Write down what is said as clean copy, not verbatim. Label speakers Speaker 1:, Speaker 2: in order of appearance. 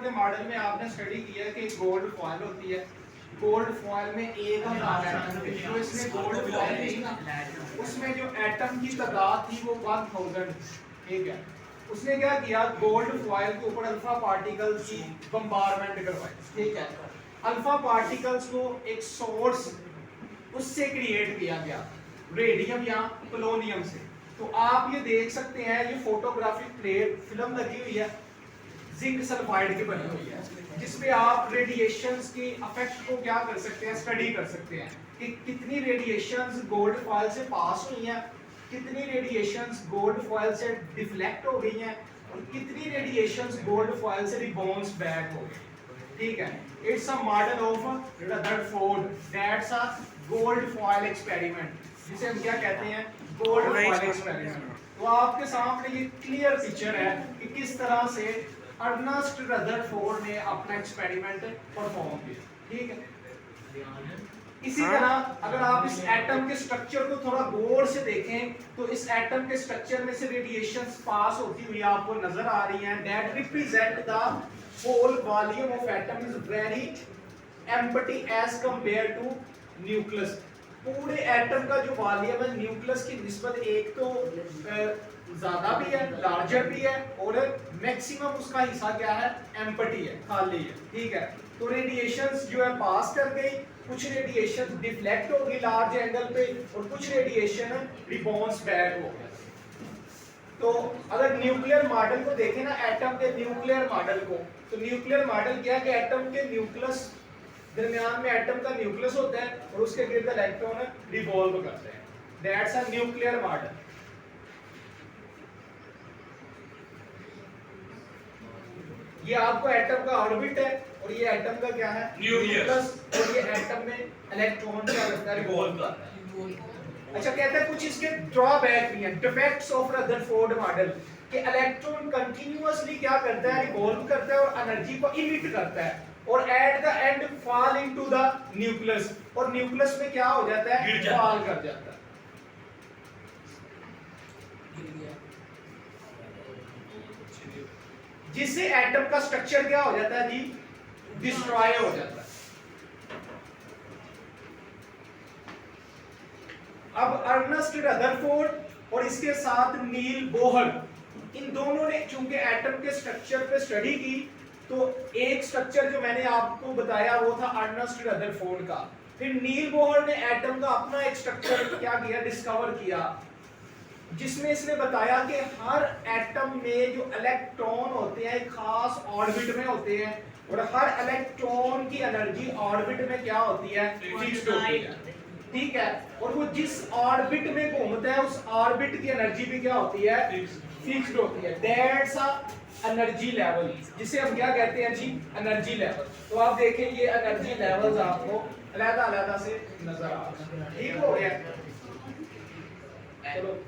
Speaker 1: के मॉडल में आपने स्टडी किया कि गोल्ड फॉयल होती है, गोल्ड फॉयल में एक जो इसने गोल्ड फॉयल ली ना, उसमें जो एटम की तादाद थी वो 1000, ठीक है। उसने क्या किया, गोल्ड फॉयल के ऊपर अल्फा पार्टिकल्स की बम्बारमेंट करवाई, ठीक है। अल्फा पार्टिकल्स को एक सोर्स उससे क्रिएट किया गया, रेडियम या पोलोनियम से। तो आप ये देख सकते हैं, ये फोटोग्राफिक प्लेट फिल्म लगी हुई है, जिंक सल्फाइड की बनी हुई है, जिसपे आप रेडिएशंस के इफेक्ट को क्या कर सकते हैं, स्टडी कर सकते हैं कि कितनी रेडिएशंस गोल्ड फॉयल से पास हुई हैं, कितनी रेडिएशंस गोल्ड फॉयल से डिफ्लेक्ट हो गई हैं, और कितनी रेडिएशंस गोल्ड फॉयल से रिबाउंस बैक हो गई, ठीक है। It's a model of Rutherford, that's a gold foil experiment, जिसे हम क्या कहते हैं, गोल्ड फॉयल एक्सपेरिमेंट। तो आपके सामने ये क्लियर पिक्चर है कि किस तरह से अर्नेस्ट रदरफोर्ड ने अपना एक्सपेरिमेंट परफॉर्म किया, ठीक है। इसी तरह अगर आप इस एटम के स्ट्रक्चर को थोड़ा गौर से देखें तो इस एटम के स्ट्रक्चर में से रेडिएशंस पास होती हुई आपको नजर आ रही हैं, that represent the whole volume of atom is very empty as compare to nucleus. पूरे एटम का जो वॉल्यूम है न्यूक्लियस की निस्बत एक तो ज्यादा भी है, लार्जर भी है, और मैक्सिमम उसका हिस्सा क्या है, एम्प्टी है, खाली है, ठीक है। तो रेडिएशंस जो है पास कर गई, कुछ रेडिएशन डिफ्लेक्ट हो गई लार्ज एंगल पे, और कुछ रेडिएशन रिबाउंस बैक हो गया। तो अगर न्यूक्लियर मॉडल को देखें ना, एटम के न्यूक्लियर मॉडल को, तो न्यूक्लियर मॉडल क्या है कि एटम के न्यूक्लियस, दरमियान में एटम का न्यूक्लियस होता है और उसके गिर्द इलेक्ट्रॉन रिवॉल्व करते हैं, दैट्स अ न्यूक्लियर मॉडल। ये आपको एटम का ऑर्बिट है, और ये एटम का क्या है, न्यूक्लियस, और ये एटम में इलेक्ट्रॉन क्या करता है, रिवॉल्व करता है। अच्छा, कहते हैं कुछ इसके ड्रॉबैक भी हैं, डिफेक्ट्स ऑफ रदरफोर्ड मॉडल, कि इलेक्ट्रॉन कंटीन्यूअसली क्या करता है, रिवॉल्व करता है और एनर्जी को इमिट करता है, और at the end fall into the nucleus, और न्यूक्लियस में क्या हो जाता है, फॉल कर जाता है। जिससे एटम का स्ट्रक्चर क्या हो जाता है जी, डिस्ट्रॉय हो जाता है। अब अर्नेस्ट रदरफोर्ड और इसके साथ नील बोहर, इन दोनों ने चूंकि एटम के स्ट्रक्चर पे स्टडी की, तो एक स्ट्रक्चर जो मैंने आपको बताया वो था अर्नेस्ट रदरफोर्ड का। फिर नील बोहर ने एटम का अपना एक स्ट्रक्चर क्या किया, डिस्कवर किया, जिसमें इसने बताया कि हर एटम में जो इलेक्ट्रॉन होते हैं खास ऑर्बिट में होते हैं, और हर इलेक्ट्रॉन की एनर्जी ऑर्बिट में क्या होती है, फिक्स्ड होती है, ठीक है। और वो जिस ऑर्बिट में घूमता है उस ऑर्बिट की एनर्जी भी क्या होती है, फिक्स्ड होती है, दैट्स अ एनर्जी लेवल, जिसे हम क्या कहते हैं जी, एनर्जी लेवल। तो आप देखें ये एनर्जी लेवल्स आपको अलग-अलग से नजर आ रहे हैं, ठीक हो गया। चलो